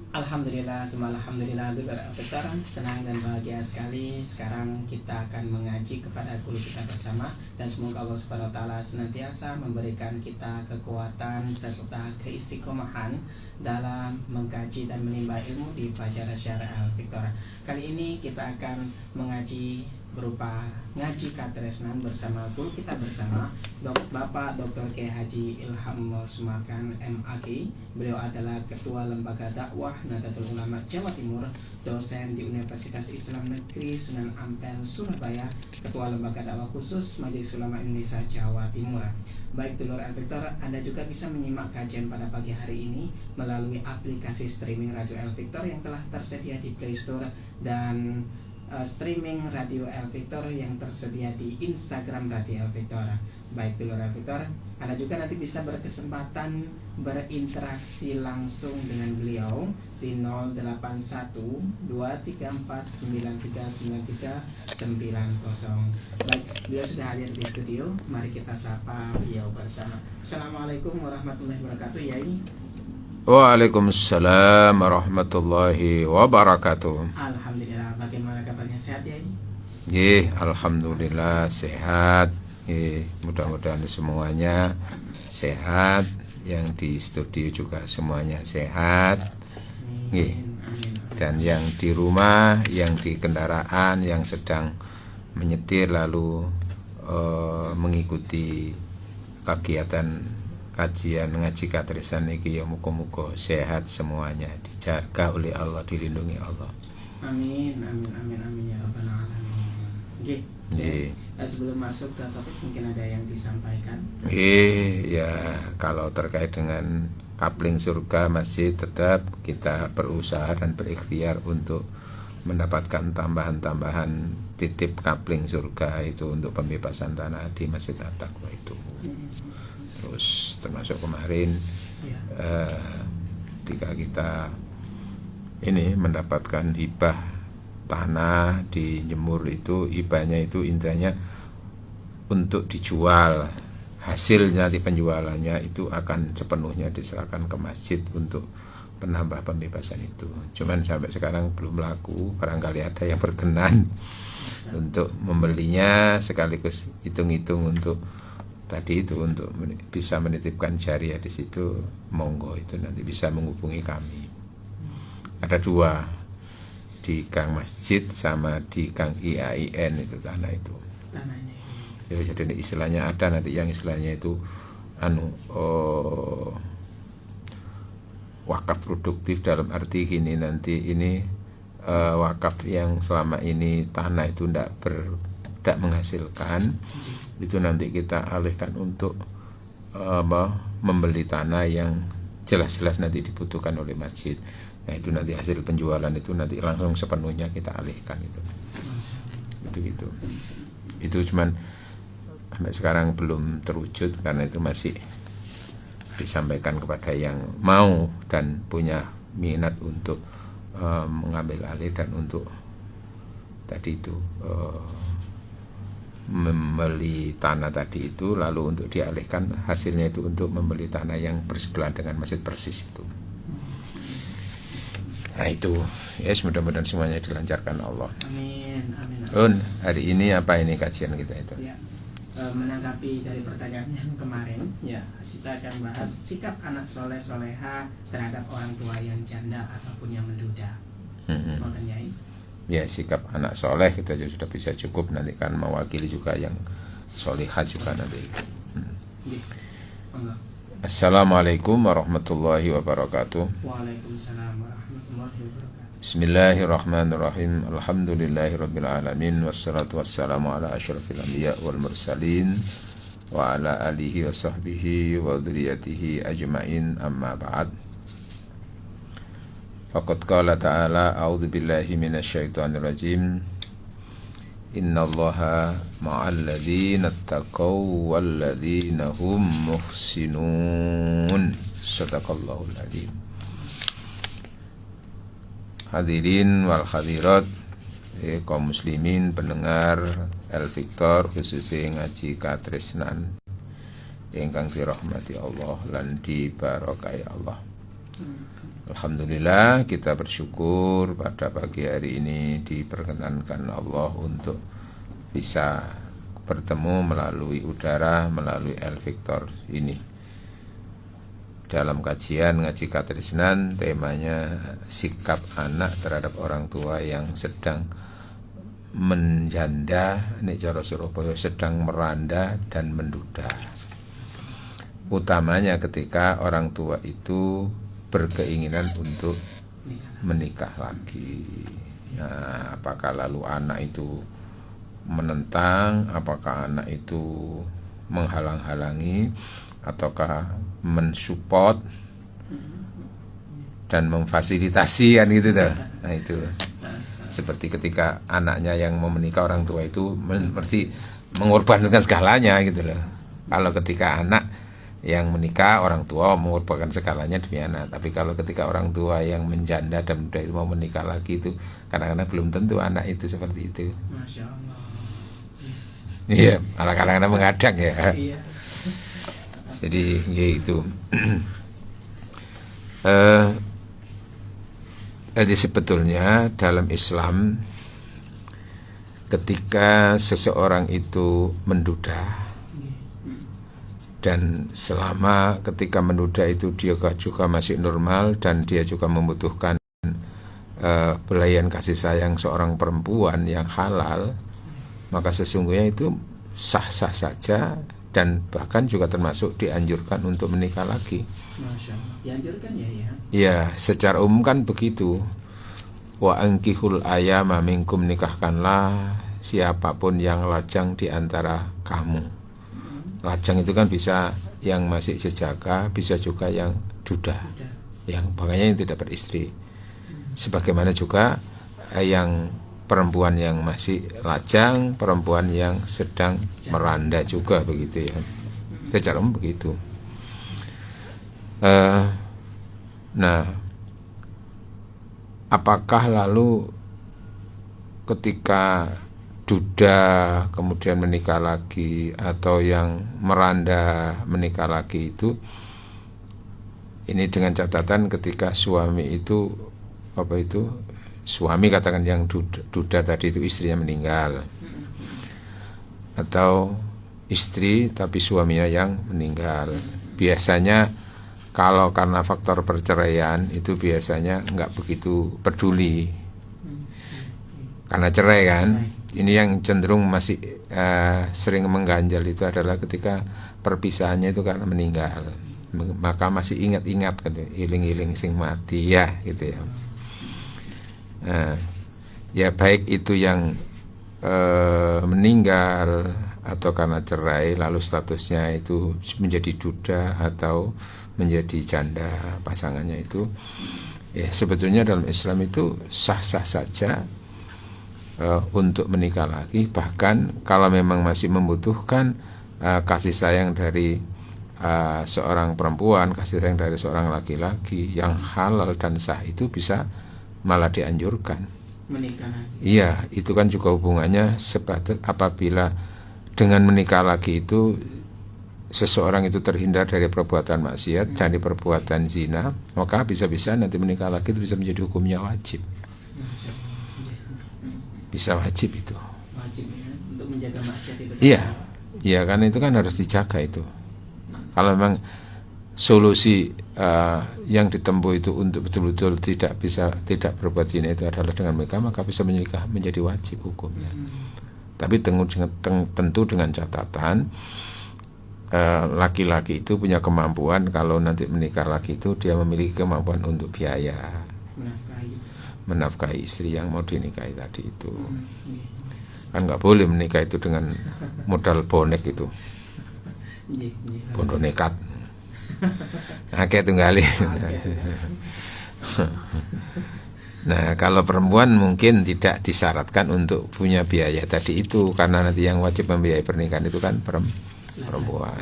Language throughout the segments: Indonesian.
Alhamdulillah, semua alhamdulillah. Dokter, senang dan bahagia sekali. Sekarang kita akan mengaji kepada guru kita bersama, dan semoga Allah Subhanahu wa taala senantiasa memberikan kita kekuatan serta keistiqomahan dalam mengkaji dan menimba ilmu di Fajar Syariah Al-Victor. Kali ini kita akan mengaji berupa ngaji Katresnan bersama guru kita bersama Bapak Dr. Kiai Haji Ilham Sumarkan MAG. Beliau adalah Ketua Lembaga Dakwah Nahdlatul Ulama Jawa Timur, dosen di Universitas Islam Negeri Sunan Ampel Surabaya, Ketua Lembaga Dakwah Khusus Majelis Ulama Indonesia Jawa Timur. Baik dulur Al-Victor, Anda juga bisa menyimak kajian pada pagi hari ini melalui aplikasi streaming Radio Al-Victor yang telah tersedia di Play Store, dan streaming Radio Al-Victor yang tersedia di Instagram Radio Al-Victor. Baik dulur Al-Victor, Anda juga nanti bisa berkesempatan berinteraksi langsung dengan beliau di 081234939390. Baik, beliau sudah hadir di studio. Mari kita sapa beliau bersama. Assalamualaikum warahmatullahi wabarakatuh, Yai. Waalaikumsalam warahmatullahi wabarakatuh. Alhamdulillah, bagaimana kabarnya, sehat ya? Alhamdulillah sehat. Mudah-mudahan semuanya sehat, yang di studio juga semuanya sehat. Dan yang di rumah, yang di kendaraan, yang sedang menyetir lalu mengikuti kegiatan kajian ngaji Katresnan iki ya muga-muga sehat semuanya, dijaga oleh Allah, dilindungi Allah. Amin, amin, amin, amin ya rabbal alamin. Sebelum masuk ke topik, mungkin ada yang disampaikan. Ya, kalau terkait dengan kapling surga masih tetap kita berusaha dan berikhtiar untuk mendapatkan tambahan-tambahan titip kapling surga itu untuk pembebasan tanah di Masjid At-Taqwa itu. Terus termasuk kemarin ketika kita ini mendapatkan hibah tanah di Jemur, itu hibahnya itu intinya untuk dijual. Hasil nanti penjualannya itu akan sepenuhnya diserahkan ke masjid untuk penambah pembebasan itu. Cuman sampai sekarang belum laku, barangkali ada yang berkenan untuk membelinya, sekaligus hitung-hitung untuk tadi itu untuk bisa menitipkan jariah di situ, monggo itu nanti bisa menghubungi kami. Ada dua, di Gang Masjid sama di Gang IAIN itu tanah itu. Ya, jadi istilahnya ada nanti yang istilahnya itu wakaf produktif, dalam arti gini, nanti ini wakaf yang selama ini tanah itu tidak menghasilkan, itu nanti kita alihkan untuk membeli tanah yang jelas-jelas nanti dibutuhkan oleh masjid. Nah itu nanti hasil penjualan itu nanti langsung sepenuhnya kita alihkan itu. Gitu. Itu cuman sampai sekarang belum terwujud karena itu masih disampaikan kepada yang mau dan punya minat untuk mengambil alih dan untuk tadi itu membeli tanah tadi itu, lalu untuk dialihkan hasilnya itu untuk membeli tanah yang bersebelahan dengan masjid persis itu. Nah itu ya, mudah-mudahan semuanya dilancarkan Allah. Amin, amin. Hari ini apa ini kajian kita itu? Ya, menanggapi dari pertanyaan yang kemarin, ya kita akan bahas sikap anak soleh soleha terhadap orang tua yang janda ataupun yang menduda. Makanya ya, sikap anak soleh itu aja sudah bisa cukup, nanti kan mewakili juga yang solehah juga nanti. Assalamualaikum warahmatullahi wabarakatuh. Waalaikumsalam warahmatullahi wabarakatuh. Bismillahirrahmanirrahim. Alhamdulillahirabbil alamin, wassalatu wassalamu ala asyrafil anbiya wal mursalin wa ala alihi wa sahbihi wa dzurriyyatihi ajmain, amma ba'd. Faqad qala ta'ala, a'udzu billahi minasyaitonir rajim. Innallaha ma'al ladzina taqaw wal ladzina hum muhsinun. Shadaqallahul adzim. Hadirin wal hadirat, kaum muslimin pendengar Al-Victor, khususnya ngaji Katresnan ingkang dirahmati Allah lan diberkahi Allah. Alhamdulillah, kita bersyukur pada pagi hari ini diperkenankan Allah untuk bisa bertemu melalui udara, melalui El Victor ini. Dalam kajian ngaji katrisnan, temanya sikap anak terhadap orang tua yang sedang menjanda, nek cara Surabaya sedang meranda dan menduda. Utamanya ketika orang tua itu berkeinginan untuk menikah lagi. Nah, apakah lalu anak itu menentang, apakah anak itu menghalang-halangi, ataukah mensupport dan memfasilitasi, kan gitu tuh. Nah, itu seperti ketika anaknya yang mau menikah, orang tua itu berarti mengorbankan segalanya gitu loh. Kalau ketika anak yang menikah, orang tua mengorbankan segalanya demi anak. Tapi kalau ketika orang tua yang menjanda dan muda itu mau menikah lagi, itu kadang-kadang belum tentu anak itu seperti itu. Masya Allah. Iya, malah kadang-kadang mengadang ya. Iya. Jadi gitu. Jadi sebetulnya dalam Islam, ketika seseorang itu menduda, dan selama ketika menduda itu dia juga masih normal dan dia juga membutuhkan belayan kasih sayang seorang perempuan yang halal, maka sesungguhnya itu sah-sah saja dan bahkan juga termasuk dianjurkan untuk menikah lagi. Masya Allah. Dianjurkan ya. Ya, secara umum kan begitu. Wa ankihul ayama minkum, nikahkanlah siapapun yang lajang di antara kamu. Lajang itu kan bisa yang masih sejaga, bisa juga yang duda, yang makanya yang tidak beristri. Sebagaimana juga yang perempuan yang masih lajang, perempuan yang sedang meranda juga begitu ya. Secara umum begitu. Nah, apakah lalu ketika duda kemudian menikah lagi atau yang meranda menikah lagi itu, ini dengan catatan ketika suami itu suami katakan yang duda tadi itu istrinya meninggal, atau istri tapi suaminya yang meninggal. Biasanya kalau karena faktor perceraian itu biasanya nggak begitu peduli karena cerai kan. Ini yang cenderung masih sering mengganjal itu adalah ketika perpisahannya itu karena meninggal, maka masih ingat-ingat kan, iling-iling sing mati ya gitu ya. Ya baik itu yang meninggal atau karena cerai lalu statusnya itu menjadi duda atau menjadi janda pasangannya itu, ya sebetulnya dalam Islam itu sah-sah saja untuk menikah lagi. Bahkan kalau memang masih membutuhkan kasih sayang dari seorang perempuan, kasih sayang dari seorang laki-laki yang halal dan sah, itu bisa malah dianjurkan menikah lagi. Iya, itu kan juga hubungannya sebatas apabila dengan menikah lagi itu seseorang itu terhindar dari perbuatan maksiat, dari perbuatan zina, maka bisa-bisa nanti menikah lagi itu bisa menjadi hukumnya wajib. Bisa wajib itu. Wajib ya, untuk menjaga maksiat itu. Iya, karena itu kan harus dijaga itu. Kalau memang solusi yang ditempuh itu untuk betul-betul tidak berbuat zina itu adalah dengan menikah, maka bisa menikah menjadi wajib hukumnya. Tapi tentu dengan catatan laki-laki itu punya kemampuan kalau nanti menikah lagi itu dia memiliki kemampuan untuk biaya menafkahi istri yang mau dinikahi tadi itu. Kan nggak boleh menikah itu dengan modal bonek itu, bondo nekat. Akeh tunggali. Nah, kalau perempuan mungkin tidak disyaratkan untuk punya biaya tadi itu, karena nanti yang wajib membiayai pernikahan itu kan perempuan.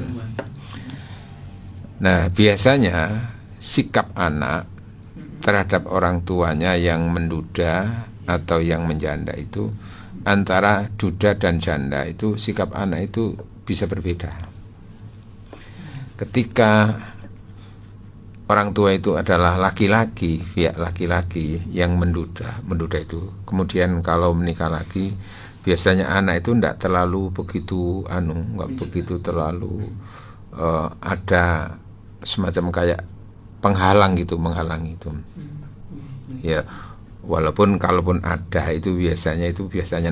Nah, biasanya sikap anak terhadap orang tuanya yang menduda atau yang menjanda itu, antara duda dan janda itu sikap anak itu bisa berbeda. Ketika orang tua itu adalah laki-laki, pihak laki-laki yang menduda itu. Kemudian kalau menikah lagi, biasanya anak itu tidak terlalu begitu nggak begitu terlalu ada semacam kayak menghalang itu. Ya, walaupun kalaupun ada itu biasanya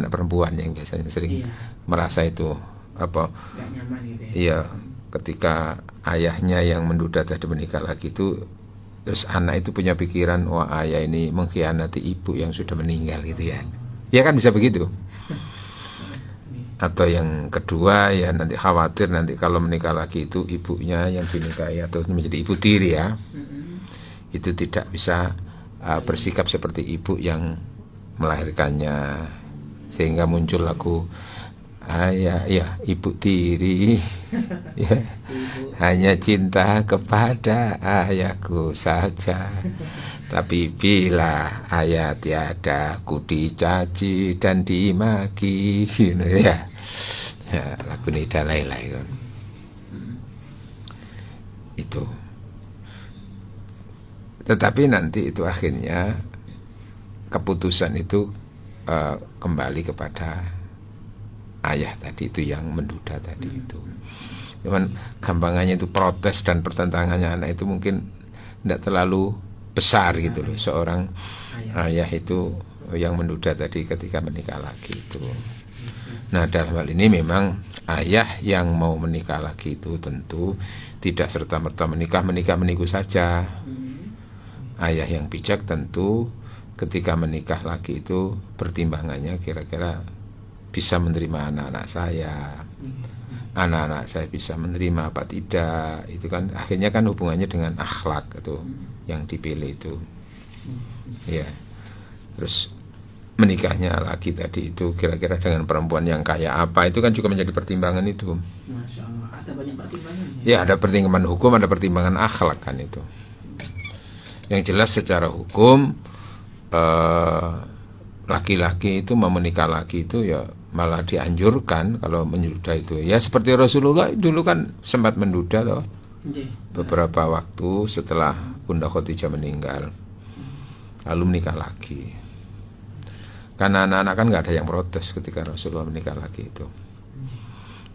anak perempuan yang biasanya sering merasa itu apa? Gak nyaman gitu ya. Iya, ketika ayahnya yang menduda tadi menikah lagi itu, terus anak itu punya pikiran, wah ayah ini mengkhianati ibu yang sudah meninggal gitu ya. Ya kan bisa begitu. Atau yang kedua ya nanti khawatir nanti kalau menikah lagi itu ibunya yang dinikahi atau menjadi ibu tiri ya, itu tidak bisa bersikap seperti ibu yang melahirkannya, sehingga muncul lagu ayah ya ibu tiri ya, hanya cinta kepada ayahku saja, tapi bila ayah tiada ku dicaci dan dimaki gitu ya. Ya, lagu ini dalai kan. Itu. Tetapi nanti itu akhirnya keputusan itu kembali kepada ayah tadi itu yang menduda tadi itu. Cuman gampangannya itu protes dan pertentangannya anak itu mungkin tidak terlalu besar gitu loh. Seorang ayah itu yang menduda tadi ketika menikah lagi itu. Nah dalam hal ini memang ayah yang mau menikah lagi itu tentu tidak serta-merta menikah saja. Ayah yang bijak tentu ketika menikah lagi itu pertimbangannya kira-kira bisa menerima anak-anak saya bisa menerima apa tidak, itu kan akhirnya kan hubungannya dengan akhlak itu yang dipilih itu ya. Terus menikahnya lagi tadi itu kira-kira dengan perempuan yang kayak apa, itu kan juga menjadi pertimbangan itu. Masya Allah, ada banyak pertimbangan ya. Ada pertimbangan hukum, ada pertimbangan akhlak kan itu. Yang jelas secara hukum laki-laki itu mau menikah lagi itu ya malah dianjurkan kalau menduda itu. Ya seperti Rasulullah dulu kan sempat menduda toh. Beberapa waktu setelah Bunda Khadijah meninggal. Lalu menikah lagi. Karena anak-anak kan nggak ada yang protes ketika Rasulullah menikah lagi itu.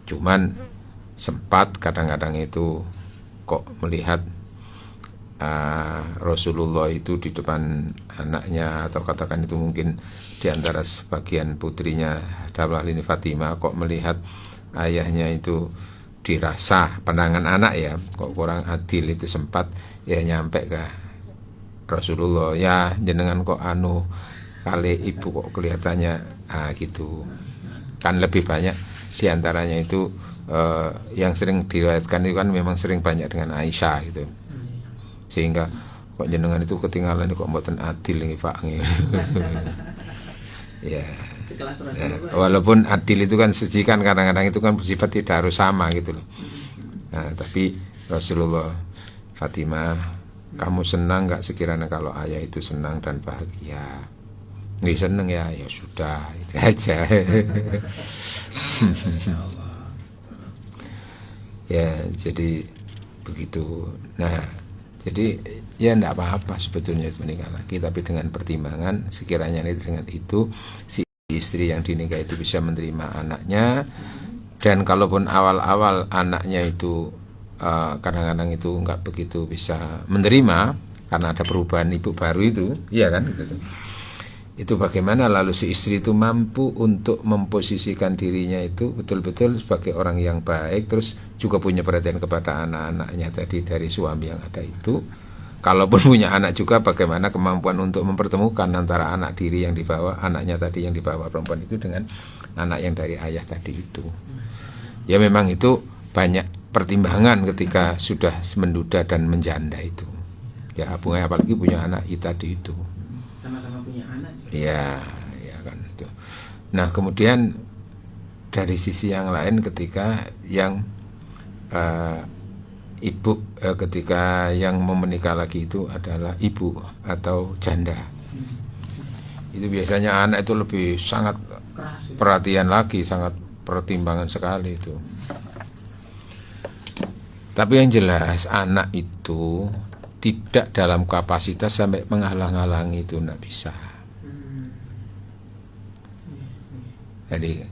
Cuman sempat kadang-kadang itu kok melihat Rasulullah itu di depan anaknya, atau katakan itu mungkin di antara sebagian putrinya dalam hal ini Fatimah, kok melihat ayahnya itu dirasa pandangan anak ya kok kurang adil, itu sempat ya nyampe ke Rasulullah, ya jenengan kok kali ibu kok kelihatannya gitu kan. Lebih banyak diantaranya itu yang sering diriwayatkan itu kan memang sering banyak dengan Aisyah gitu, sehingga kok jenengan itu ketinggalan kok mboten adil nggih Pak. Ya. Walaupun adil itu kan sejikan, kadang-kadang itu kan bersifat tidak harus sama gitu loh. Nah, tapi Rasulullah, Fatimah, kamu senang nggak sekiranya kalau ayah itu senang dan bahagia? Nggih seneng ya, ya sudah itu aja. Ya, jadi begitu. Nah, jadi ya enggak apa-apa sebetulnya menikah lagi, tapi dengan pertimbangan sekiranya dengan itu si istri yang dinikah itu bisa menerima anaknya, dan kalaupun awal-awal anaknya itu kadang-kadang itu enggak begitu bisa menerima karena ada perubahan ibu baru itu, iya kan gitu. Itu bagaimana lalu si istri itu mampu untuk memposisikan dirinya itu betul-betul sebagai orang yang baik, terus juga punya perhatian kepada anak-anaknya tadi dari suami yang ada itu. Kalaupun punya anak juga, bagaimana kemampuan untuk mempertemukan antara anak diri yang dibawa, anaknya tadi yang dibawa perempuan itu dengan anak yang dari ayah tadi itu. Ya memang itu banyak pertimbangan ketika sudah menduda dan menjanda itu. Ya apalagi punya anak itu tadi itu. Sama-sama punya anak. Ya, ya kan itu. Nah kemudian dari sisi yang lain ketika yang ibu ketika yang mau menikah lagi itu adalah ibu atau janda, itu biasanya anak itu lebih sangat perhatian lagi, sangat pertimbangan sekali itu. Tapi yang jelas anak itu tidak dalam kapasitas sampai menghalang-halangi itu tidak bisa. Jadi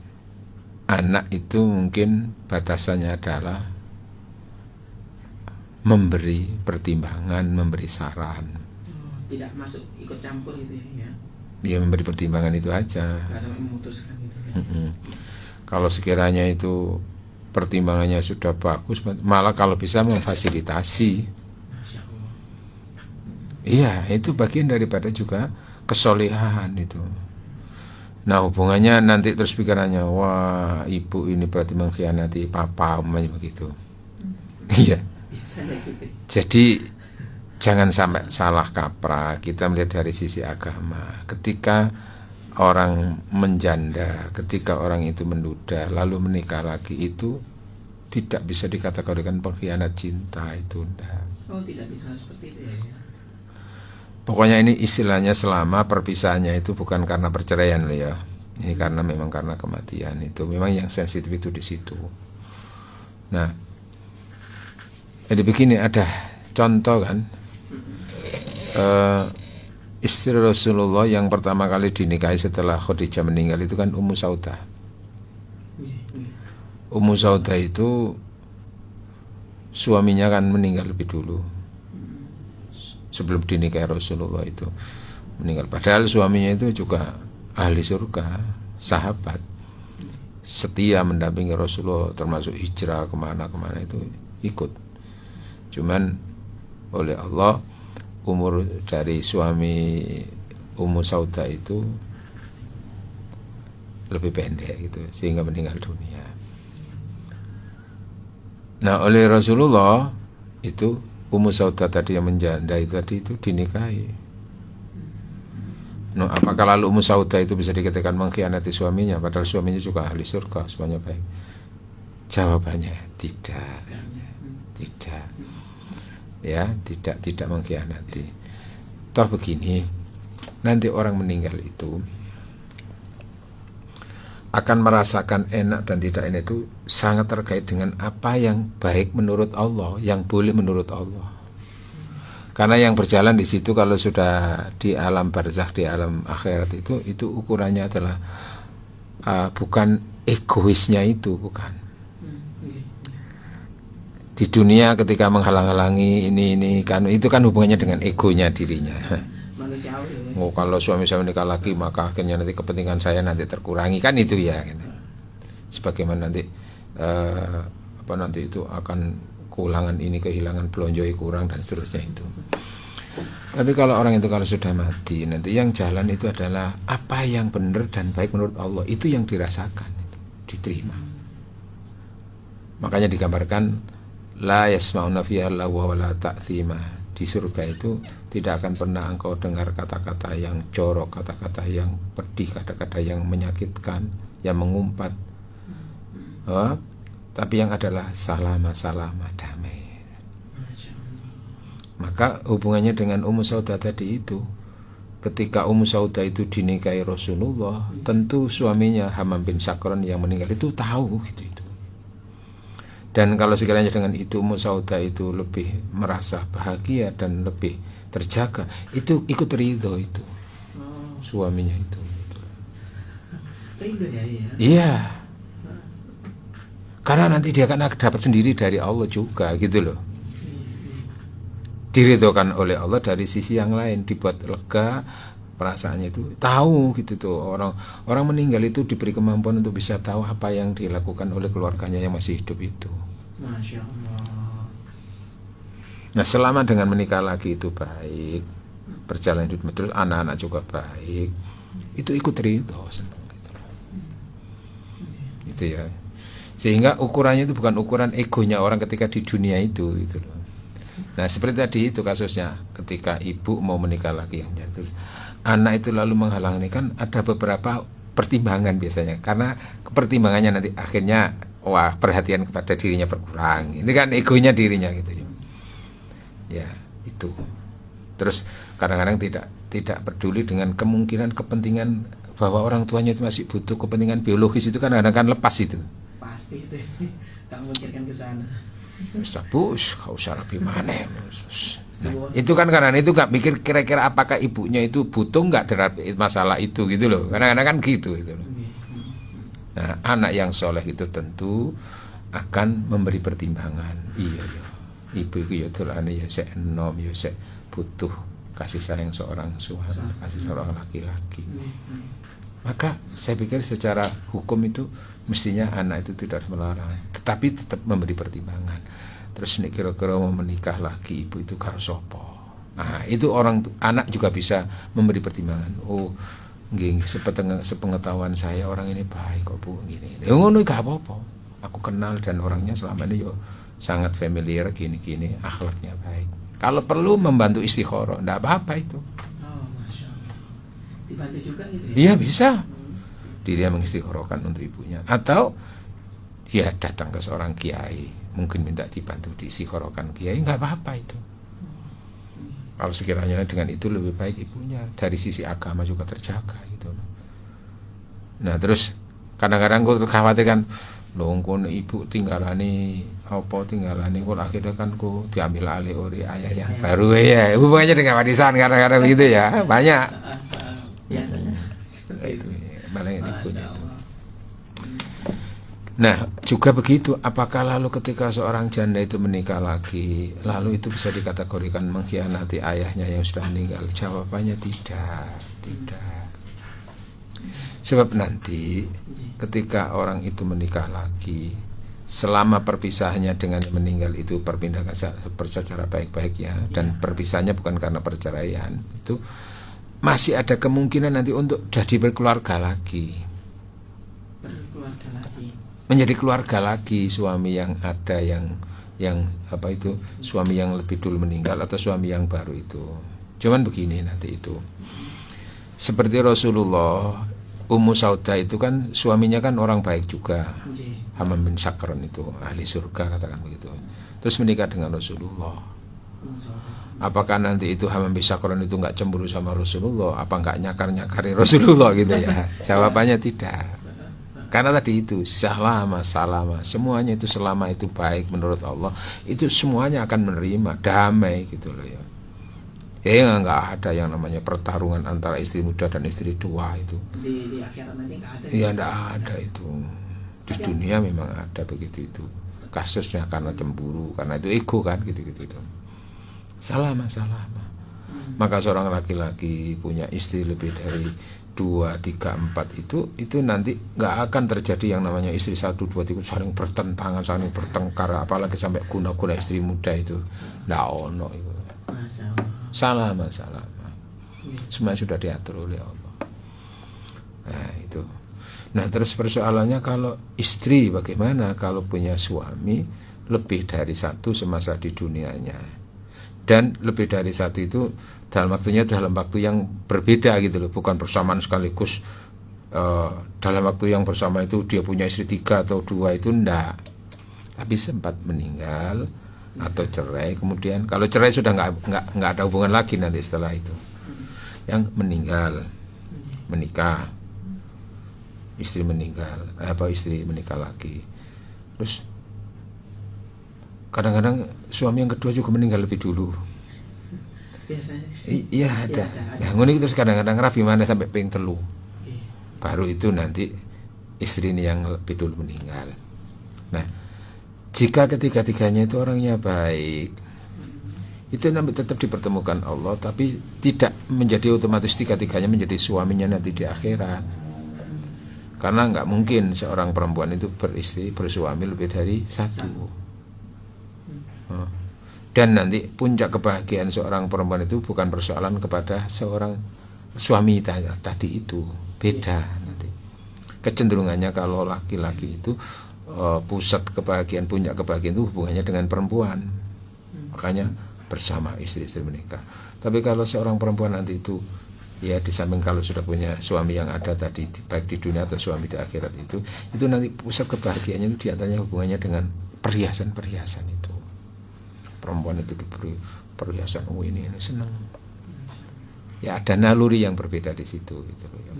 anak itu mungkin batasannya adalah memberi pertimbangan, memberi saran. Tidak masuk ikut campur gitu ya. Dia memberi pertimbangan itu aja. Nggak sampai memutuskan gitu ya. Kalau sekiranya itu pertimbangannya sudah bagus, malah kalau bisa memfasilitasi. Masya Allah. Iya, itu bagian daripada juga kesolehan itu. Nah, hubungannya nanti terus pikirannya, wah ibu ini berarti mengkhianati papa, umpamanya begitu. Iya. Biasanya gitu. Jadi jangan sampai salah kaprah. Kita melihat dari sisi agama. Ketika orang menjanda, ketika orang itu menduda lalu menikah lagi, itu tidak bisa dikategorikan pengkhianat cinta, itu enggak. Oh, tidak bisa seperti itu ya. Pokoknya ini istilahnya selama perpisahannya itu bukan karena perceraian loh ya. Ini karena memang karena kematian, itu memang yang sensitif itu di situ. Nah, jadi begini, ada contoh kan, istri Rasulullah yang pertama kali dinikahi setelah Khadijah meninggal itu kan Ummu Saudah. Ummu Saudah itu suaminya kan meninggal lebih dulu. Sebelum dinikahi Rasulullah itu meninggal. Padahal suaminya itu juga ahli surga, sahabat, setia mendampingi Rasulullah, termasuk hijrah kemana-kemana itu ikut. Cuman oleh Allah umur dari suami Ummu Saudah itu lebih pendek gitu, sehingga meninggal dunia. Nah, oleh Rasulullah itu Ummu Saudah tadi yang menjanda itu dinikahi. Nah, apakah lalu Ummu Saudah itu bisa dikatakan mengkhianati suaminya, padahal suaminya juga ahli surga, semuanya baik? Jawabannya tidak. Ya, tidak mengkhianati. Toh begini, nanti orang meninggal itu akan merasakan enak dan tidak enak itu sangat terkait dengan apa yang baik menurut Allah, yang boleh menurut Allah. Karena yang berjalan di situ kalau sudah di alam barzakh, di alam akhirat itu ukurannya adalah bukan egoisnya itu, bukan. Di dunia ketika menghalang-halangi ini kan itu kan hubungannya dengan egonya dirinya. Manusiawi. Oh, kalau suami saya menikah lagi maka akhirnya nanti kepentingan saya nanti terkurangi, kan itu ya. Sebagaimana nanti nanti itu akan keulangan ini, kehilangan belonjoi kurang dan seterusnya itu. Tapi kalau orang itu kalau sudah mati, nanti yang jalan itu adalah apa yang benar dan baik menurut Allah, itu yang dirasakan, diterima. Makanya digambarkan la yasma'una fiha lagwa wala ta'thima. Di surga itu tidak akan pernah engkau dengar kata-kata yang jorok, kata-kata yang pedih, kata-kata yang menyakitkan, yang mengumpat. Tapi yang adalah salama damai. Maka hubungannya dengan Ummu Saudah tadi itu, ketika Ummu Saudah itu dinikahi Rasulullah, tentu suaminya Hamam bin Sakron yang meninggal itu tahu itu. Dan kalau sekiranya dengan itu Ummu Saudah itu lebih merasa bahagia dan lebih terjaga, itu ikut ridho itu suaminya itu. Ridho ya. Iya. Karena nanti dia akan dapat sendiri dari Allah juga gitu loh. Diridhokan oleh Allah dari sisi yang lain, dibuat lega perasaannya itu, tahu gitu tuh, orang meninggal itu diberi kemampuan untuk bisa tahu apa yang dilakukan oleh keluarganya yang masih hidup itu. Masya Allah. Nah, selama dengan menikah lagi itu baik, berjalan hidup terus, anak-anak juga baik, itu ikut ridho, senang gitu ya. Sehingga ukurannya itu bukan ukuran egonya orang ketika di dunia itu gitu loh. Nah, seperti tadi itu kasusnya, ketika ibu mau menikah lagi yang terus anak itu lalu menghalangi, kan ada beberapa pertimbangan biasanya, karena pertimbangannya nanti akhirnya perhatian kepada dirinya berkurang, ini kan egonya dirinya gitu ya, itu. Terus kadang-kadang tidak peduli dengan kemungkinan kepentingan bahwa orang tuanya itu masih butuh kepentingan biologis, itu kan kadang-kadang lepas itu. Pasti itu, tak memikirkan ke sana. Ustaz Bus, kau usah lebih mana, Sebuah- Itu kan karena itu nggak mikir kira-kira apakah ibunya itu butuh nggak terhadap masalah itu gitu loh. Kadang-kadang kan gitu loh. Nah, anak yang soleh itu tentu akan memberi pertimbangan. Iya, iya. Ibu itu ya dolane ya sek enom ya sek butuh kasih sayang seorang suami, kasih seorang laki-laki. Maka saya pikir secara hukum itu mestinya anak itu tidak melarang, tetapi tetap memberi pertimbangan. Terus nek kira-kira mau menikah lagi ibu itu karo sapa. Nah, itu anak juga bisa memberi pertimbangan. Oh, nggih sepengetahuan saya orang ini baik kok Bu gini. Ya ngono gak apa-apa. Aku kenal dan orangnya selama ini yo sangat familiar gini-gini, akhlaknya baik. Kalau perlu membantu istikharah, enggak apa-apa itu. Oh, Masya Allah. Dibantu juga gitu ya? Iya bisa. Dia mengistikharahkan untuk ibunya, atau dia datang ke seorang kiai, mungkin minta dibantu diistikharahkan kiai, enggak apa-apa itu. Kalau sekiranya dengan itu lebih baik ibunya, dari sisi agama juga terjaga gitu. Nah terus kadang-kadang gue khawatir kan, loh kon ibu tinggalani kok akhirnya kan ku diambil alih oleh ayah yang baru ya. Hubungannya dengan warisan kadang-kadang begitu ya, banyak. Biasanya Itu paling ibunya itu. Nah juga begitu, apakah lalu ketika seorang janda itu menikah lagi, lalu itu bisa dikategorikan mengkhianati ayahnya yang sudah meninggal? Jawabannya tidak. Sebab nanti ketika orang itu menikah lagi, selama perpisahannya dengan yang meninggal itu perpindahan secara baik-baik dan perpisahannya bukan karena perceraian, itu masih ada kemungkinan nanti untuk jadi berkeluarga lagi. Menjadi keluarga lagi, suami yang ada yang apa itu, suami yang lebih dulu meninggal atau suami yang baru itu. Cuman begini nanti itu. Seperti Rasulullah, Ummu Saudah itu kan suaminya kan orang baik juga. Hamam bin Sakron itu ahli surga katakan begitu. Terus menikah dengan Rasulullah. Apakah nanti itu Hamam bin Sakron itu nggak cemburu sama Rasulullah? Apa nggak nyakar-nyakari Rasulullah gitu ya? Jawabannya tidak. Karena tadi itu salama, semuanya itu selama itu baik menurut Allah, itu semuanya akan menerima damai gitu loh ya. Ya nggak ada yang namanya pertarungan antara istri muda dan istri tua itu. Di akhirat nanti nggak ada. Iya nggak ada itu. Di dunia memang ada begitu itu. Kasusnya karena cemburu, karena itu ego kan gitu-gitu itu. Salama. Maka seorang laki-laki punya istri lebih dari 2, 3, 4 itu nanti nggak akan terjadi yang namanya istri 1, 2, 3 saling bertentangan, saling bertengkar, apalagi sampai guna-guna istri muda itu nggak ono itu. Salama. Semua sudah diatur oleh Allah. Nah itu. Nah terus persoalannya kalau istri bagaimana kalau punya suami lebih dari 1 semasa di dunianya, dan lebih dari 1 itu dalam waktu yang berbeda gitu loh, bukan bersamaan sekaligus. Dalam waktu yang bersama itu dia punya istri 3 atau 2 itu enggak, tapi sempat meninggal atau cerai, kemudian kalau cerai sudah nggak ada hubungan lagi nanti setelah itu. Yang meninggal, menikah, istri meninggal, istri menikah lagi, terus kadang-kadang suami yang kedua juga meninggal lebih dulu. Biasanya. Iya ada. Nah ngono terus kadang-kadang rapi mana sampai ping 3. Baru itu nanti istri ini yang lebih dulu meninggal. Nah jika ketiga-tiganya itu orangnya baik, itu nanti tetap dipertemukan Allah, tapi tidak menjadi otomatis tiga-tiganya menjadi suaminya nanti di akhirat. Karena nggak mungkin seorang perempuan itu bersuami lebih dari 1. Dan nanti puncak kebahagiaan seorang perempuan itu bukan persoalan kepada seorang suami tadi itu, beda nanti. Kecenderungannya kalau laki-laki itu pusat kebahagiaan, puncak kebahagiaan itu hubungannya dengan perempuan, makanya bersama istri-istri menikah. Tapi kalau seorang perempuan nanti itu ya di samping kalau sudah punya suami yang ada tadi baik di dunia atau suami di akhirat itu nanti pusat kebahagiaannya itu diantaranya hubungannya dengan perhiasan-perhiasan itu. Perempuan itu diberi perhiasan, ini senang. Ya ada naluri yang berbeda di situ gitu loh, ya.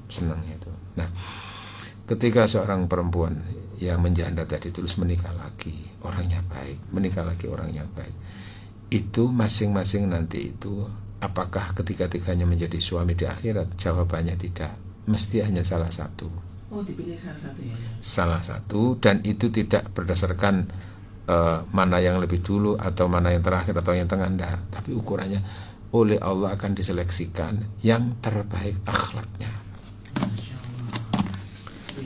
Senang itu. Nah, ketika seorang perempuan yang menjanda tadi terus menikah lagi, orangnya baik, menikah lagi orangnya baik, itu masing-masing nanti itu apakah ketiga-tiganya menjadi suami di akhirat? Jawabannya tidak, mesti hanya salah satu. Oh, dipilih salah satu ya? Salah satu, dan itu tidak berdasarkan mana yang lebih dulu atau mana yang terakhir atau yang tengah, enggak. Tapi ukurannya oleh Allah akan diseleksikan yang terbaik akhlaknya.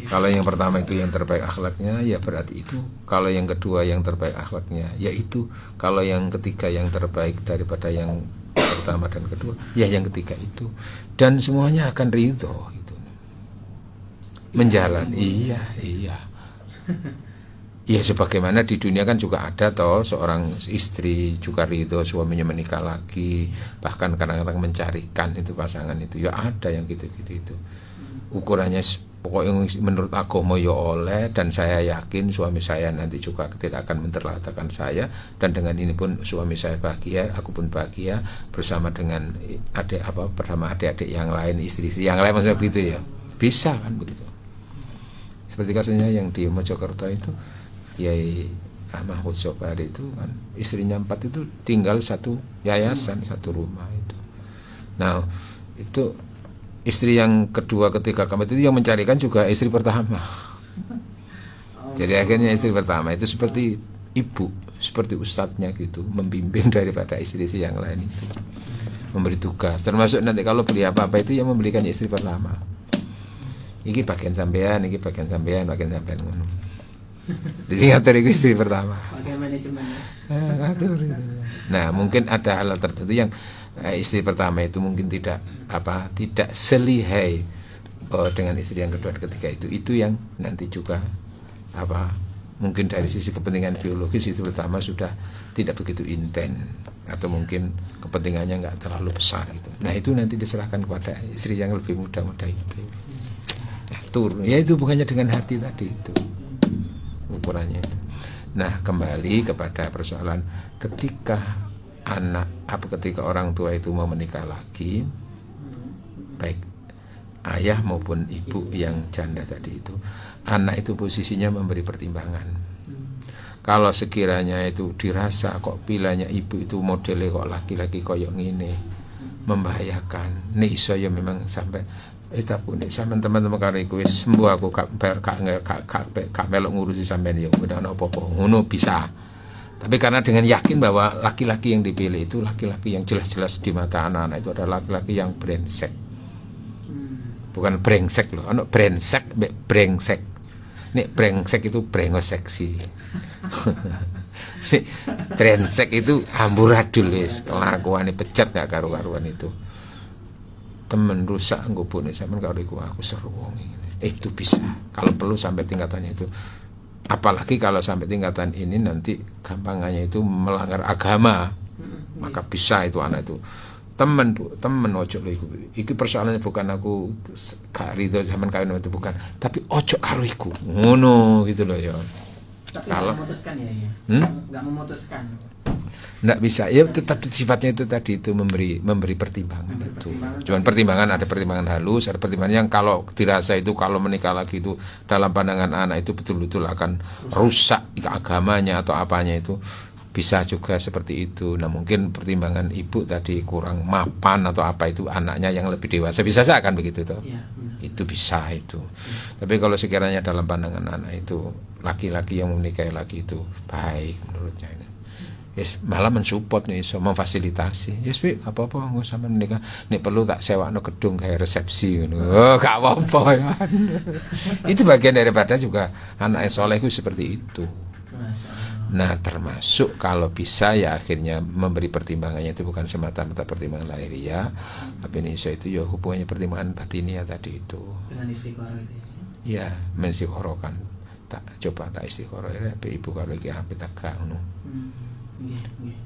Kalau yang pertama itu yang terbaik akhlaknya, ya berarti itu. Kalau yang kedua yang terbaik akhlaknya, yaitu. Kalau yang ketiga yang terbaik daripada yang pertama dan kedua, ya yang ketiga itu. Dan semuanya akan ridho gitu. Menjalani, iya. Ya sebagaimana di dunia kan juga ada toh seorang istri juga ridho suaminya menikah lagi, bahkan kadang-kadang mencarikan itu pasangan itu, ya ada yang gitu-gitu itu. Ukurannya pokoknya menurut agama ya oleh, dan saya yakin suami saya nanti juga tidak akan menterlantarkan saya, dan dengan ini pun suami saya bahagia, aku pun bahagia bersama dengan bersama adik-adik yang lain, istri-istri yang lain, maksudnya begitu ya. Bisa kan begitu. Seperti kasusnya yang di Mojokerto itu, Yai Mahmud Sobari itu kan istrinya 4 itu tinggal satu yayasan, satu rumah itu. Nah itu istri yang kedua ketiga keempat itu yang mencarikan juga istri pertama. Jadi akhirnya istri pertama itu seperti ibu, seperti ustadznya gitu, membimbing daripada istri-istri yang lain itu, memberi tugas. Termasuk nanti kalau beli apa-apa itu yang membelikan istri pertama. Iki bagian sampean, iki bagian sampean ngono. Di Singapura itu istri pertama. Pakai manajemen. Nah, mungkin ada hal tertentu yang istri pertama itu mungkin tidak selihai dengan istri yang kedua dan ketiga itu. Itu yang nanti juga mungkin dari sisi kepentingan biologis istri pertama sudah tidak begitu intens, atau mungkin kepentingannya nggak terlalu besar gitu. Nah, itu nanti diserahkan kepada istri yang lebih muda-muda itu. Ya itu bukannya dengan hati tadi itu ukurannya itu. Nah, kembali kepada persoalan ketika ketika orang tua itu mau menikah lagi, baik ayah maupun ibu yang janda tadi itu, anak itu posisinya memberi pertimbangan. Kalau sekiranya itu dirasa kok pilihannya ibu itu modelnya kok laki-laki koyok ngene membahayakan, nih iso ya memang sampai pun sampean teman-teman karo iku wis sembuh aku gak melok ngurusi sampean ya udah ono apa-apa ngono bisa. Tapi karena dengan yakin bahwa laki-laki yang dipilih itu laki-laki yang jelas-jelas di mata anak-anak itu adalah laki-laki yang brengsek. Bukan brengsek loh, ono brengsek, brengsek. Nek brengsek itu brengoseksi. Nek brengsek itu amburadul wis, kelakuane pecat gak karu-karuan itu. Temen rusak nggobone sampean karo iku aku seru wong itu bisa. Kalau perlu sampai tingkatannya itu. Apalagi kalau sampai tingkatan ini nanti gampangannya itu melanggar agama. Maka bisa itu anak itu. Temen ojo lho iku. Iki persoalannya bukan aku gak rido sampean kawin itu bukan, tapi ojo karo iku. Ngono gitu loh ya. Tapi kalau memutuskan ya. Enggak memutuskan. Nggak bisa, ya tetap sifatnya itu tadi itu memberi pertimbangan itu. Cuman pertimbangan ada pertimbangan halus, ada pertimbangan yang kalau dirasa itu kalau menikah lagi itu dalam pandangan anak itu betul-betul akan rusak agamanya atau apanya itu, bisa juga seperti itu. Nah mungkin pertimbangan ibu tadi kurang mapan atau apa itu anaknya yang lebih dewasa, bisa saja kan begitu tuh. Ya, itu bisa itu. Tapi kalau sekiranya dalam pandangan anak itu laki-laki yang menikahi lagi itu baik menurutnya ini. Yes, malah mensupport nih, so memfasilitasi. Yes, apa-apa nggak usah menikah. Nih perlu tak sewakno gedung kayak resepsi gitu. Oh, gak apa-apa ya. Itu bagian daripada juga anak soleh itu seperti itu. Nah, termasuk kalau bisa ya akhirnya memberi pertimbangannya itu bukan semata-mata pertimbangan lahiriah, tapi ini itu ya hubungannya pertimbangan batiniah tadi itu. Dengan istiqoroh itu. Ya, menstiqorohkan. Tak istiqoroh ya, ibu kalau iki ampe tegak ngono.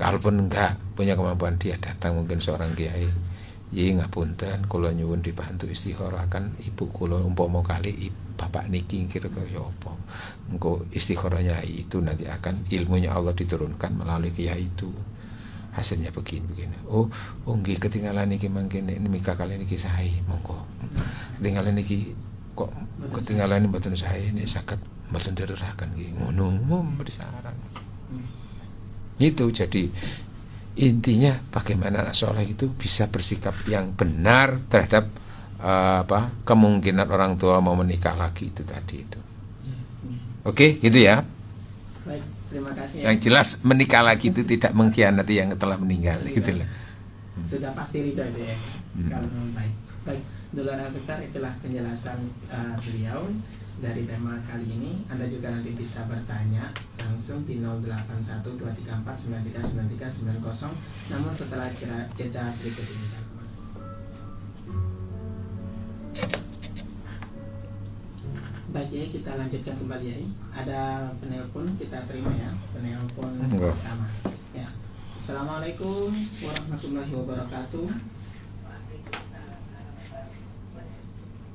Kalaupun enggak punya kemampuan dia datang mungkin seorang kiai, "Yi ngapunten kula nyuwun dibantu istikharah kan ibu kula umpama kali bapak niki kira-kira ya apa." Engko istikharahnya itu nanti akan ilmunya Allah diturunkan melalui kiai itu. Hasilnya begini. Oh nggih ketinggalan niki mangkene nikah kali niki sae monggo. Ketinggalan niki kok ketinggalan mboten sae nek saged mboten direrahaken nggih. Ngono memberi saran. Itu jadi Intinya bagaimana anak soleh itu bisa bersikap yang benar terhadap kemungkinan orang tua mau menikah lagi itu tadi itu. Oke, gitu ya. Baik, terima kasih. Yang jelas menikah lagi itu tidak mengkhianati yang telah meninggal, gitulah. Sudah pasti ridho itu ya. Kalau memang baik. Baik, Dulur Al-Fikar, itulah penjelasan beliau dari tema kali ini. Anda juga nanti bisa bertanya langsung di 081234939390. Namun setelah jeda berikut ini. Baik ya, kita lanjutkan kembali ya. Ada penelpon, kita terima ya. Penelpon pertama. Ya. Assalamualaikum warahmatullahi wabarakatuh.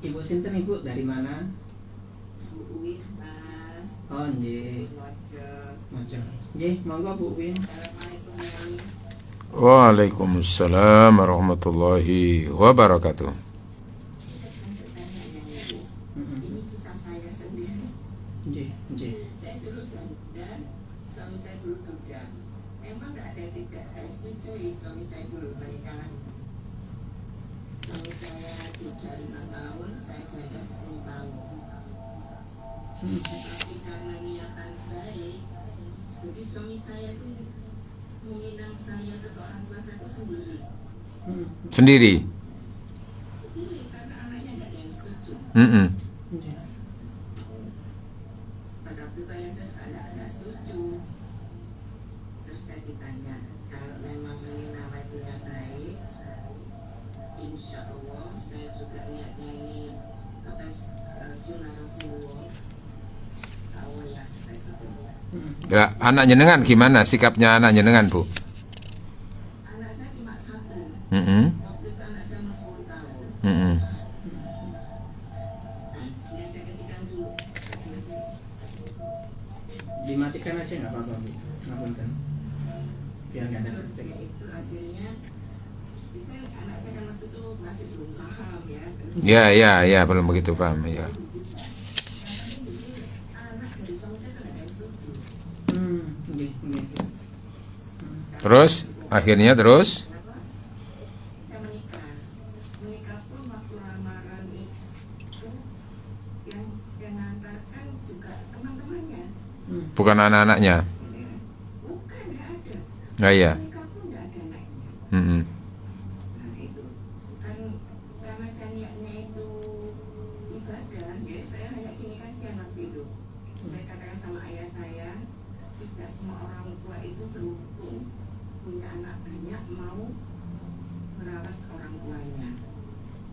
Ibu Sinten, Ibu dari mana? Bu Uwin, Mas. Oh, nggih. Mojo. Nggih, monggo Bu Uwin. Assalamualaikum Nyai. Waalaikumsalam warahmatullahi wabarakatuh. Ini kisah saya sendiri. Nggih, nggih. Saya dulu janda, suami saya dulu duda. Memang tidak setuju suami saya dulu menikah lagi. Suami saya duda 5 tahun, saya janda 10 tahun. Tapi karena niatan baik, jadi suami saya itu meminang saya ke orang tua saya itu sendiri. Sendiri. Sendiri karena anaknya tidak ada yang setuju. Mm-mm. Nggih. Pada waktu itu saya tidak setuju. Terus saya ditanya, kalau memang ini namanya baik, insya Allah saya juga niatnya ini sunnah Rasulullah. Sawah ya, saya gitu. Ya, anak jenengan gimana sikapnya anak jenengan, Bu? Anak saya cuma 1. Mm-mm. Waktu itu anak saya masih 10 tahun. Mm-mm. Sudah saya ketikan dulu. Dimatikan aja nggak apa-apa, Bu. Ngapunten. Biar nggak ada Terus kritik. ya itu akhirnya anak saya kan waktu itu masih belum paham ya. Terus Ya, belum begitu paham ya. anak dari suami saya kan ada yang setuju. Nggih, nggih. Terus akhirnya terus Kenapa? Kita menikah. Menikah pun waktu lamaran itu yang ngantarkan juga teman-temannya. bukan anak-anaknya. Bukan, nggak ada. Nah, iya. Menikah pun nggak ada anaknya. Mm-mm. Nah itu kan karena saya niatnya itu ibadah, ya saya hanya gini kasihan waktu itu. Saya katakan sama ayah saya, tidak semua orang tua itu beruntung punya anak banyak mau merawat orang tuanya.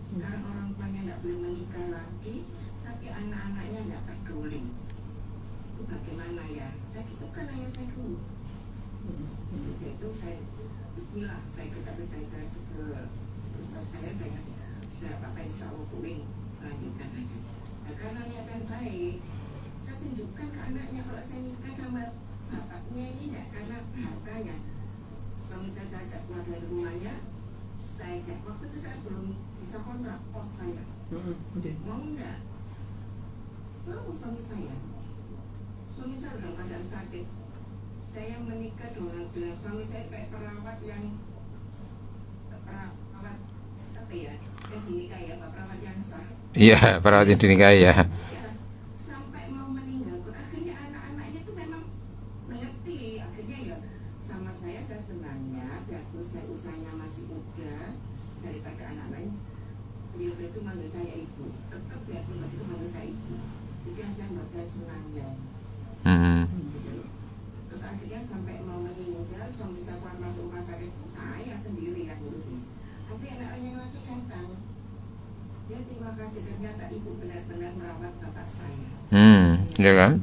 Sekarang orang tuanya tidak boleh menikah lagi, tapi anak-anaknya tidak peduli. Itu bagaimana ya? Saya gitukan ayah saya dulu. Di situ saya Bismillah, saya saya ke ustaz saya kasih sudah Bapak insya Allah kuing lanjutkan aja. Nah, karena niatan baik, saya tunjukkan ke anaknya kalau saya nikah sama bapaknya ini tidak karena hartanya. Suami saya ajak keluar dari rumahnya, saya ajak waktu itu saya belum bisa kontrak kos saya. Nggih. Mau enggak? Mau suami saya. Suami saya dalam keadaan sakit. Saya menikah dengan suami saya kayak perawat yang perawat apa ya? Yang dinikahi ya, perawat yang sah. Iya, perawat yang dinikahi ya. Ya, sampai mau meninggal pun akhirnya anak-anaknya itu memang mengerti. Akhirnya ya sama saya senangnya biarpun saya usianya masih muda daripada anak lain. Beliau itu manggil saya ibu. Tetap biarpun waktu itu manggil saya ibu. Itu yang buat saya senangnya. Mm-mm. Terus akhirnya sampai mau meninggal, suami saya keluar masuk rumah sakit, saya sendiri yang ngurusin. Tapi anak yang laki datang, dia terima kasih ternyata ibu benar-benar merawat bapak saya. Ya kan?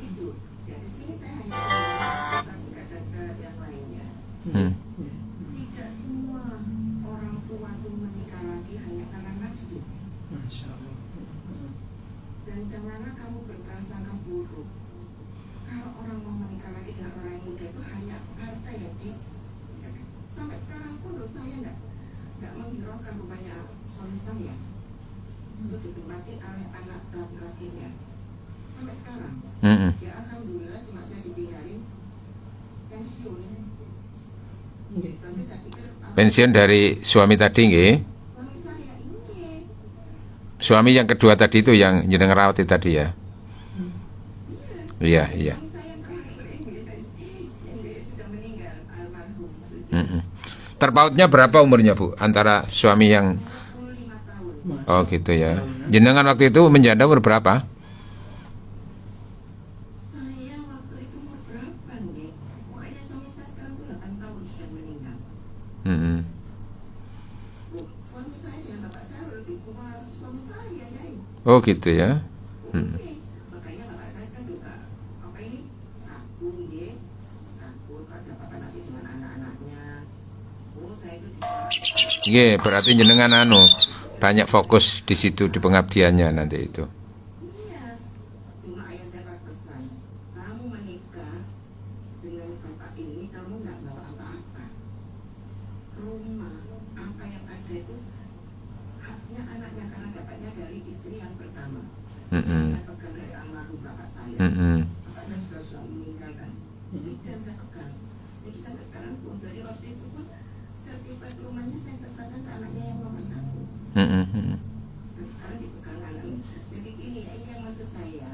Itu, ya di sini saya hanya menginspirasikan ke yang lainnya. Tidak semua orang tua itu menikah lagi hanya karena nafsu. Masya Allah. Dan janganlah kamu berprasangka buruk. Kalau orang mau menikah lagi dengan orang yang muda itu hanya harta ya, Dik. Sampai sekarang pun loh, saya enggak menghiraukan rupanya suami saya itu ditempati oleh anak laki-lakinya sampai sekarang. Mm-mm. Ya alhamdulillah cuma saya ditinggalin pensiun. Nggih. Lalu saya pikir Pensiun dari suami tadi nggih. suami saya ini Suami yang kedua tadi itu yang jeneng rawat itu tadi ya. Iya, iya. suami saya yang terakhir ini sudah meninggal almarhum sudah Mm-mm. Terpautnya berapa umurnya Bu antara suami yang 25 tahun. Masya oh gitu ya. Jenengan waktu itu menjanda umur berapa? Saya waktu itu umur berapa nih? Pokoknya suami saya sekarang tuh 8 tahun sudah meninggal. Mm-mm. Suami saya dengan bapak saya lebih tua suami saya ya. Oh gitu ya. Makanya bapak saya kan juga apa ini takut ya, takut kalau bapak nanti dengan anak-anaknya. Oh saya itu tidak. Iya, berarti jenengan banyak fokus di situ di pengabdiannya nanti itu. Iya, cuma ayah saya berpesan, kamu menikah dengan bapak ini kamu nggak bawa apa-apa. Rumah apa yang ada itu haknya anaknya karena dapatnya dari istri yang pertama. Mm-mm. Saya pegang dari almarhum bapak saya. Mm-mm. Bapak saya sudah meninggal kan. Itu yang saya pegang. Jadi sampai sekarang pun jadi waktu itu pun sertifikat rumahnya saya serahkan ke anaknya yang nomor 1. Mm-mm. Dan sekarang dipegang anaknya. Jadi gini ya, ini yang maksud saya,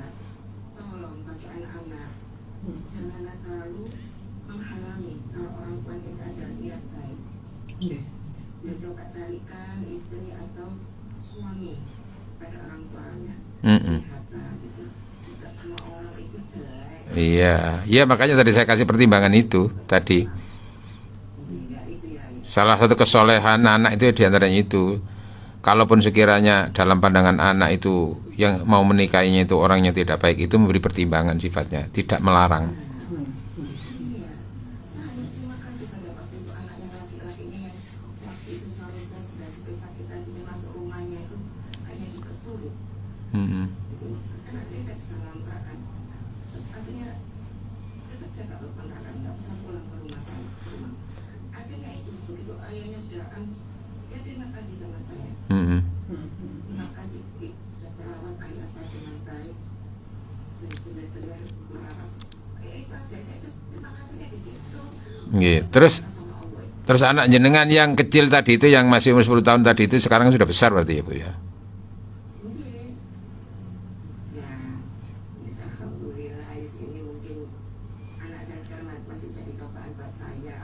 tolong bagi anak-anak janganlah selalu menghalangi kalau orang tua kita ada niat baik. Nggih. Ya coba carikan istri atau suami pada orang tuanya. Mm-mm. Lihatlah gitu. Tidak semua orang itu jelek. Iya, iya makanya tadi saya kasih pertimbangan itu tadi. Sehingga itu ya. Salah satu kesolehan anak itu diantaranya itu. Kalaupun sekiranya dalam pandangan anak itu yang mau menikahinya itu orangnya tidak baik, itu memberi pertimbangan sifatnya, tidak melarang. Iya, saya terima kasih pada waktu itu anak yang laki-lakinya yang waktu itu suami saya sudah kesakitan dia masuk rumahnya itu hanya dipersulit. Mm-mm. Anak dia saya bisa ngontrakkan. Terus akhirnya tetap saya tak berkontrakan, nggak bisa pulang ke rumah saya. Rumah. Akhirnya itu begitu ayahnya sudah dia terima kasih sama saya. Mm-mm. Terima kasih sudah merawat ayah saya dengan baik dan benar-benar merawat. Itu aja saya itu terima kasihnya di situ. Iya. Terus Sama Allah. terus anak jenengan yang kecil tadi itu yang masih umur 10 tahun tadi itu sekarang sudah besar berarti ya Bu ya. Mungkin ya bisa alhamdulillah di sini mungkin anak saya sekarang masih jadi cobaan buat saya.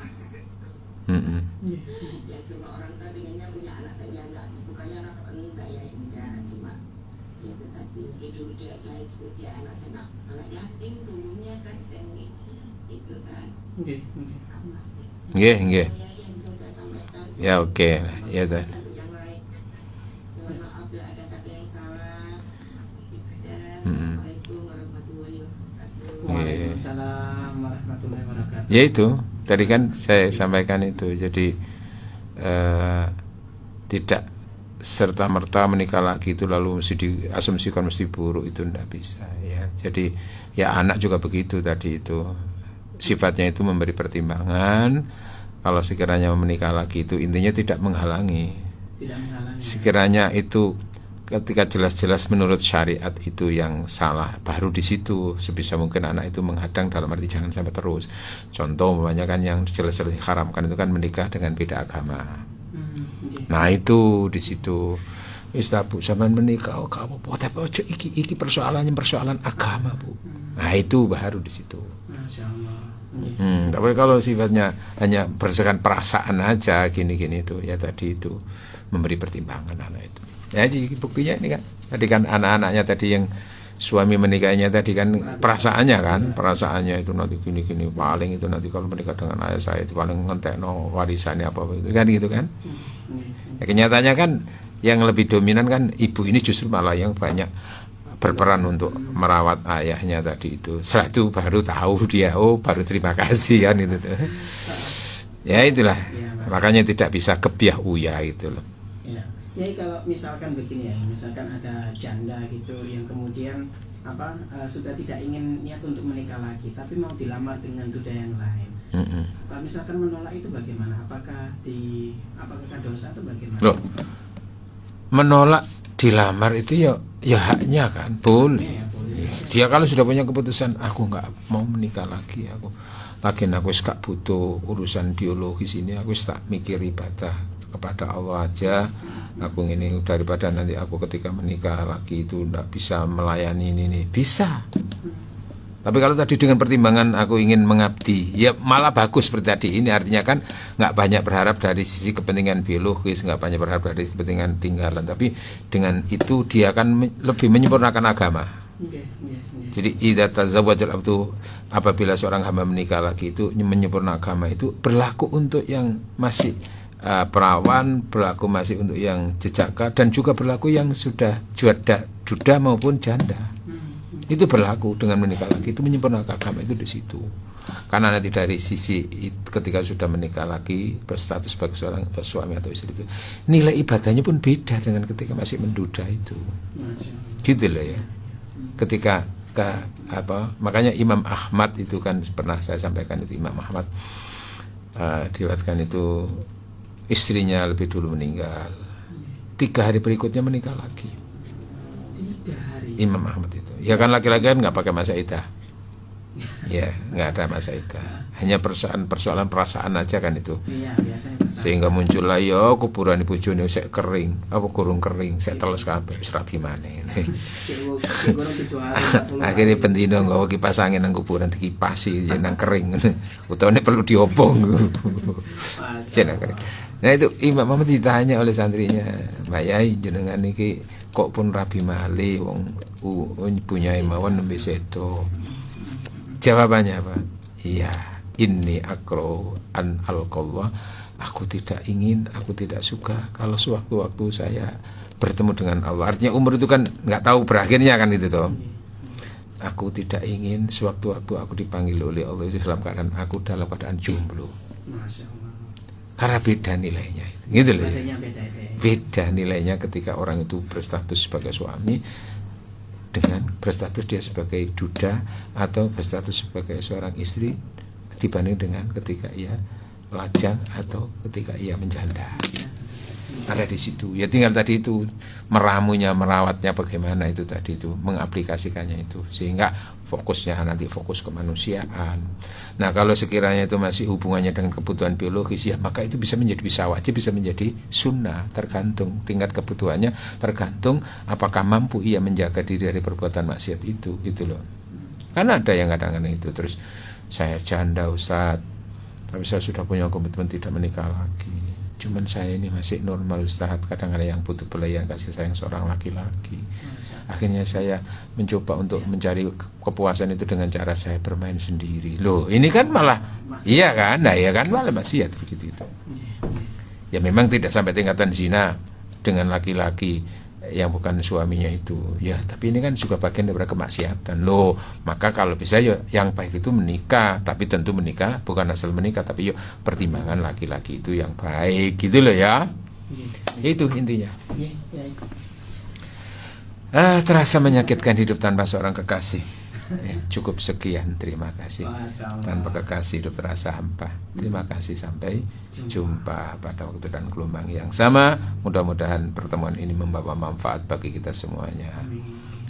Mm-mm. Ya semua orang kan pengennya punya anak ya enggak, bukannya anak enggak ya enggak, cuma ya tetapi hidup dia saya itu dia anak saya anak yatim dulunya kan saya itu kan Nggih. Nggih. Nggih, nggih. saya yang bisa saya sampaikan. Ya oke. Ya dah. Untuk yang lain mohon maaf bila ada kata yang salah. Itu aja. Mm-mm. Assalamualaikum warahmatullahi wabarakatuh. Waalaikumsalam warahmatullahi wabarakatuh. Ya itu, tadi kan saya sampaikan itu. Jadi tidak serta-merta menikah lagi itu lalu mesti diasumsikan mesti buruk, itu tidak bisa ya. Jadi ya anak juga begitu tadi itu. Sifatnya itu memberi pertimbangan. Kalau sekiranya menikah lagi itu intinya tidak menghalangi. Tidak menghalangi. Sekiranya itu ketika jelas-jelas menurut syariat itu yang salah, baru di situ sebisa mungkin anak itu menghadang, dalam arti jangan sampai terus. Contoh umpamanya kan yang jelas-jelas diharamkan itu kan menikah dengan beda agama. Nggih. Nah itu di situ. Wis ta Bu, sampean menikah oh kamu apa ojo iki persoalan agama Bu. Nah itu baru di situ. Masya Allah. Nggih. Tapi kalau sifatnya hanya berdasarkan perasaan aja gini-gini itu ya tadi itu memberi pertimbangan anak itu. Ya jadi buktinya ini kan tadi kan anak-anaknya tadi yang suami menikahinya tadi kan perasaannya itu nanti gini-gini paling itu nanti kalau menikah dengan ayah saya itu paling ngentekno warisannya apa itu kan gitu kan. Nggih. Ya, kenyataannya kan yang lebih dominan kan ibu ini justru malah yang banyak berperan untuk merawat ayahnya tadi itu. Setelah itu baru tahu dia baru terima kasih kan itu tuh. Ya itulah. Makanya tidak bisa kebiah uya gitu loh. Ya. Jadi kalau misalkan begini ya, misalkan ada janda gitu yang kemudian sudah tidak ingin niat untuk menikah lagi, tapi mau dilamar dengan duda yang lain. Kalau misalkan menolak itu bagaimana? Apakah dosa atau bagaimana? Loh, menolak dilamar itu ya haknya kan, boleh. Ya, boleh. Dia kalau sudah punya keputusan, aku nggak mau menikah lagi, aku lagi aku wis gak butuh urusan biologis ini, aku wis tak mikir ibadah kepada Allah aja. Aku ini daripada nanti aku ketika menikah lagi itu ndak bisa melayani ini bisa. Tapi kalau tadi dengan pertimbangan aku ingin mengabdi, ya malah bagus seperti tadi. Ini artinya kan nggak banyak berharap dari sisi kepentingan biologis, nggak banyak berharap dari kepentingan tinggalan. Tapi dengan itu dia akan lebih menyempurnakan agama. Jadi idza tazawwajal abdu, apabila seorang hamba menikah lagi itu menyempurnakan agama, itu berlaku untuk yang masih perawan, berlaku masih untuk yang jejaka, dan juga berlaku yang sudah duda maupun janda. Itu berlaku dengan menikah lagi, itu menyempurnakan agama itu di situ. Karena nanti dari sisi ketika sudah menikah lagi berstatus sebagai seorang suami atau istri itu, nilai ibadahnya pun beda dengan ketika masih menduda itu. Gitu loh ya. Ketika makanya Imam Ahmad itu kan pernah saya sampaikan, itu Imam Ahmad diriwayatkan itu istrinya lebih dulu meninggal, 3 hari berikutnya menikah lagi. 3 hari. Imam Ahmad itu, ya kan laki-laki kan nggak pakai masa iddah, ya nggak ada masa iddah, hanya persoalan perasaan aja kan itu. Iya, biasanya perasaan. Sehingga muncullah ya kuburan ibu jone sek kering, apa kurung kering, sek teles kabeh wis rabi maneh. Akhirnya pendino nggawa kipas angin nang kuburan dikipasi jeneng kering, utawane perlu diobong. Jeneng kering. Nah itu Imam Ahmad ditanya oleh santrinya, Mbak Yai jenengan niki kok pun rabi malih wong punya mawon nembe sedo. Jawabannya apa? Iya, inni akro an alqallah. Aku tidak ingin, aku tidak suka kalau sewaktu-waktu saya bertemu dengan Allah. Artinya umur itu kan nggak tahu berakhirnya kan itu toh. Aku tidak ingin sewaktu-waktu aku dipanggil oleh Allah itu dalam keadaan aku dalam keadaan jomblo. Masya Allah. Karena beda nilainya itu. Gitu loh ya. Beda nilainya ketika orang itu berstatus sebagai suami dengan berstatus dia sebagai duda atau berstatus sebagai seorang istri dibanding dengan ketika ia lajang atau ketika ia menjanda. Ada di situ. Ya tinggal tadi itu meramunya, merawatnya bagaimana itu tadi itu, mengaplikasikannya itu sehingga fokusnya nanti fokus kemanusiaan. Nah kalau sekiranya itu masih hubungannya dengan kebutuhan biologis, ya maka itu bisa wajib, bisa menjadi sunnah, tergantung tingkat kebutuhannya, tergantung apakah mampu ia menjaga diri dari perbuatan maksiat itu, gitu loh. Karena ada yang kadang-kadang itu terus saya janda Ustaz, tapi saya sudah punya komitmen tidak menikah lagi. Cuman saya ini masih normal Ustaz, kadang-kadang yang butuh belayan kasih sayang seorang laki-laki. Akhirnya saya mencoba untuk mencari kepuasan itu dengan cara saya bermain sendiri. Loh, ini kan malah iya kan? Nah, ya kan malah maksiat begitu itu. Ya memang tidak sampai tingkatan zina dengan laki-laki yang bukan suaminya itu. Ya, tapi ini kan juga bagian dari kemaksiatan. Loh, maka kalau bisa ya yang baik itu menikah, tapi tentu menikah bukan asal menikah, tapi yuk pertimbangan laki-laki itu yang baik gitu loh ya. Itu intinya. Terasa menyakitkan hidup tanpa seorang kekasih. Cukup sekian, terima kasih. Tanpa kekasih hidup terasa hampa. Terima kasih, sampai jumpa pada waktu dan gelombang yang sama. Mudah-mudahan pertemuan ini membawa manfaat bagi kita semuanya.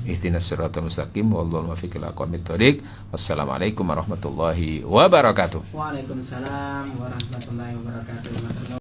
Ihdinas siratal mustaqim, wallahu muwaffiq ila aqwamit thoriq. Wassalamualaikum warahmatullahi wabarakatuh. Waalaikumsalam warahmatullahi wabarakatuh.